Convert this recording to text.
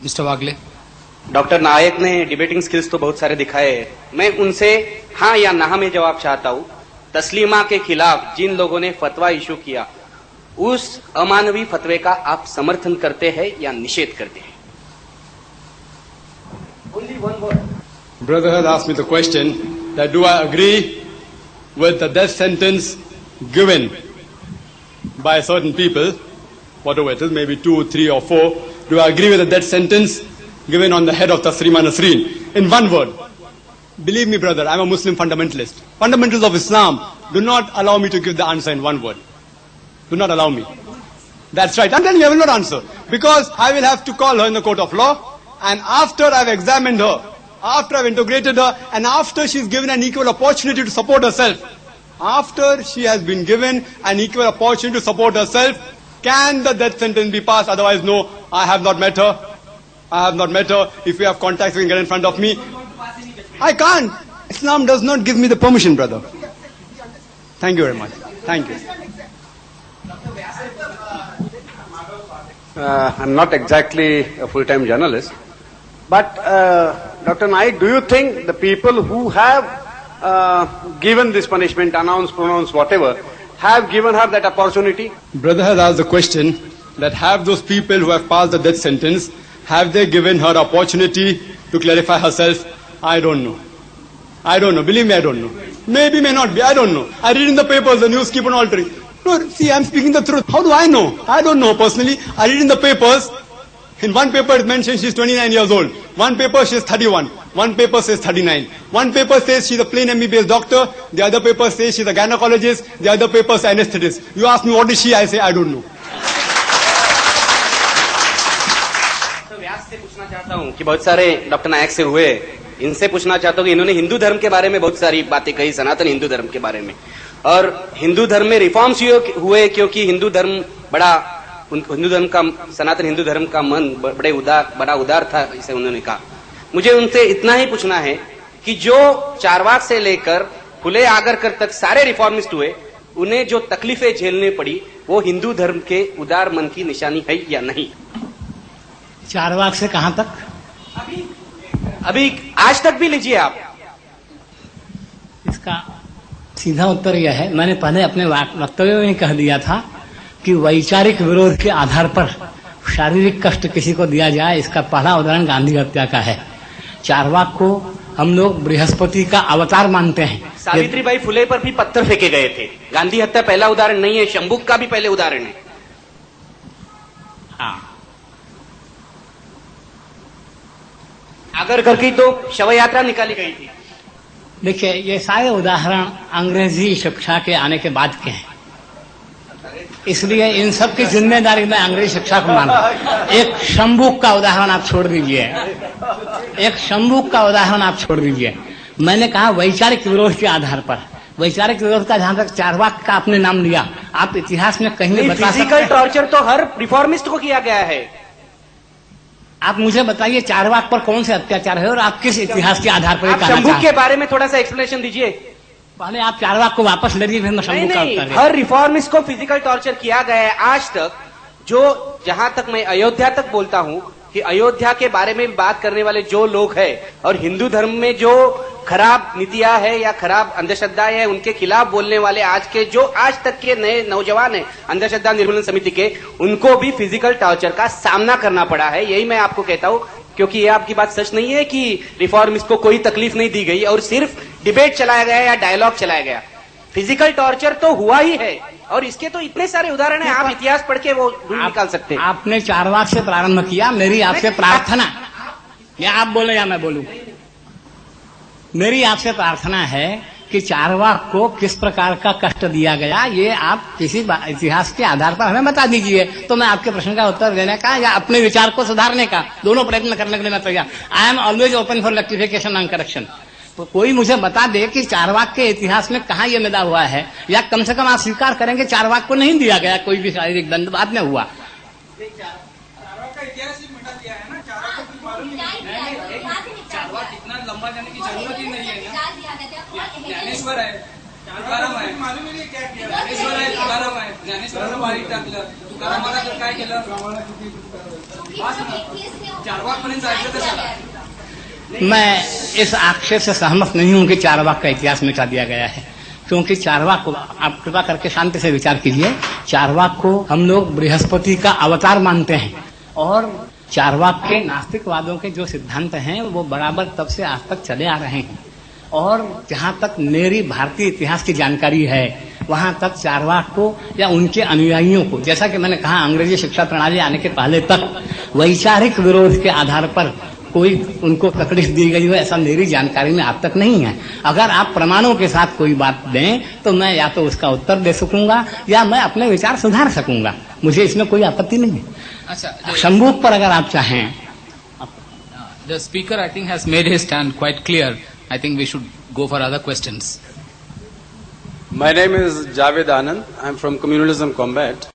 Mister वागले। Doctor नायक ने debating skills तो बहुत सारे दिखाए हैं। मैं उनसे हाँ या ना में जवाब चाहता हूं। तस्लीमा के खिलाफ जिन लोगों ने फतवा इशू किया, उस अमानवी फतवे का आप समर्थन करते हैं या निषेध करते हैं? Only one word. Brother has asked me the question that do I agree with the death sentence given by certain people, whatever it is, maybe 2, 3 or 4, do I agree with the death sentence given on the head of Tasrima Nasreen? In one word, believe me brother, I'm a Muslim fundamentalist. Fundamentals of Islam do not allow me to give the answer in one word. Do not allow me. That's right. I'm telling you, I will not answer. Because I will have to call her in the court of law, and after I've examined her, after I've integrated her, and after she's given an equal opportunity to support herself, after she has been given an equal opportunity to support herself, can the death sentence be passed? Otherwise, no, I have not met her. I have not met her. If you have contacts, you can get in front of me. I can't. Islam does not give me the permission, brother. Thank you very much. Thank you. I'm not exactly a full-time journalist, but Dr. Naik, do you think the people who have given this punishment, announced, pronounced, whatever, have given her that opportunity? Brother has asked the question that have those people who have passed the death sentence, have they given her opportunity to clarify herself? I don't know. I don't know. Believe me, I don't know. Maybe, may not be. I don't know. I read in the papers, the news keep on altering. No, see, I'm speaking the truth. How do I know? I don't know personally. I read in the papers. In one paper it mentions she's 29 years old. One paper says 31. One paper says 39. One paper says she's a plain MBBS doctor. The other paper says she's a gynecologist. The other paper says anesthetist. You ask me what is she, I say I don't know. तो व्यास से पूछना चाहता हूँ कि बहुत सारे doctor नायक से हुए, इनसे पूछना चाहता हूँ कि इन्होंने हिंदू धर्म के बारे में बहुत सारी बातें कही, सनातन हिंदू धर्म के बारे में, और हिंदू धर्म में रिफॉर्म्स हुए क्योंकि हिंदू धर्म का सनातन हिंदू धर्म का मन बड़ा उदार था, इसे उन्होंने कहा। मुझे उनसे इतना ही पूछना है कि जो चारवाक से लेकर फुले आगरकर तक सारे रिफॉर्मिस्ट हुए, उन्हें जो तकलीफें झेलने पड़ी, वो हिंदू धर्म के उदार मन की निशानी है या नहीं? चारवाक से कहां तक? अभी आज तक भी लीजिए आप। इसका सीधा उत्तर यह है, मैंने पहले अपने वक्तव्य में कह दिया था कि वैचारिक विरोध के आधार पर शारीरिक कष्ट किसी को दिया जाए, इसका पहला उदाहरण गांधी हत्या का है। चारवाक को हम लोग बृहस्पति का अवतार मानते हैं। सावित्रीबाई फुले पर भी पत्थर फेंके गए थे। गांधी हत्या पहला उदाहरण नहीं है, शंभुक का भी पहले उदाहरण है। हाँ, आगरकर की तो शव यात्रा निकाली गई थी। देखिए, ये सारे उदाहरण अंग्रेजी शिक्षा के आने के बाद के हैं, इसलिए इन सब की जिम्मेदारी मैं अंग्रेजी शिक्षा को मानता। एक शंभुक का उदाहरण आप छोड़ दीजिए, एक शंभुक का उदाहरण आप छोड़ दीजिए। मैंने कहा वैचारिक विरोध के आधार पर, वैचारिक विरोध का जहां तक चारवाक का आपने नाम लिया, आप इतिहास में कहीं नहीं बता सकते। फिजिकल टॉर्चर तो हर रिफॉर्मिस्ट को किया गया है। आप मुझे बताइए चारवाक पर कौन से अत्याचार है और आप किस इतिहास के आधार पर? शंभुक के बारे में थोड़ा सा एक्सप्लेनेशन दीजिए। पहले आप चारवाक को वापस ले लीजिए, फिर मैं शंभुक का उत्तर दूंगा। हर रिफॉर्मिस्ट को फिजिकल टॉर्चर किया गया है आज तक। जो जहां तक मैं अयोध्या तक बोलता हूं कि अयोध्या के बारे में बात करने वाले जो लोग हैं और हिंदू धर्म में जो खराब नीतियां है या खराब अंधश्रद्धाएं है, उनके खिलाफ बोलने वाले आज के जो आज तक के नए नौजवान हैं अंधश्रद्धा निर्मूलन समिति के, उनको भी फिजिकल टॉर्चर का सामना करना पड़ा है। यही मैं आपको कहता हूं, क्योंकि ये आपकी बात सच नहीं है कि रिफॉर्मिस्ट को कोई तकलीफ नहीं दी गई और सिर्फ डिबेट चलाया गया या डायलॉग चलाया गया। फिजिकल टॉर्चर तो हुआ ही है और इसके तो इतने सारे उदाहरण हैं, आप इतिहास पढ़ के वो निकाल सकते हैं। आपने चारवाक से प्रारंभ किया, मेरी आपसे प्रार्थना, या आप बोले या मैं बोलूं, मेरी आपसे प्रार्थना है कि चारवाक को किस प्रकार का कष्ट दिया गया, ये आप किसी इतिहास के आधार पर हमें बता दीजिए, तो मैं आपके प्रश्न का उत्तर देने का या अपने विचार को सुधारने का दोनों प्रयत्न करने के लिए मैं तैयार। I am always open for rectification and correction. तो कोई मुझे बता दे कि चारवाक के इतिहास में कहाँ ये मिला हुआ है, या कम से कम आप स्वीकार करेंगे चारवाक को नहीं दिया गया कोई भी शारीरिक दंड, बाद में हुआ। चारवाक इतना लंबा जाने की जरूरत ही नहीं है ना, ज्ञानेश्वर है, तुकाराम आहे ज्ञानेश्वर आहे तुकाराम आहे ज्ञानेश्वरानं वाळीत टाकलं तुकारामाला तर काय केलं चारवाकपर्यंत जायचं कशाला मैं इस आक्षेप से सहमत नहीं हूं कि चारवाक का इतिहास मिटा दिया गया है, क्योंकि चारवाक को आप कृपा करके शांति से विचार कीजिए। चारवाक को हम लोग बृहस्पति का अवतार मानते हैं और चारवाक के नास्तिकवादों के जो सिद्धांत हैं वो बराबर तब से आज तक चले आ रहे हैं। और जहां तक मेरी भारतीय इतिहास की जानकारी है वहां तक चारवाक को या उनके अनुयायियों को, जैसा कि मैंने कहा अंग्रेजी शिक्षा प्रणाली आने के पहले तक वैचारिक विरोध के आधार पर कोई उनको तकलीफ दी गई हो ऐसा मेरी जानकारी में अब तक नहीं है। अगर आप प्रमाणों के साथ कोई बात दें तो मैं या तो उसका उत्तर दे सकूंगा या मैं अपने विचार सुधार सकूंगा, मुझे इसमें कोई आपत्ति नहीं है। अच्छा शंभूक पर अगर आप चाहें। The speaker I think has made his stand quite clear. I think we should go for other questions. My name is Javed Anand. I'm from Communalism Combat.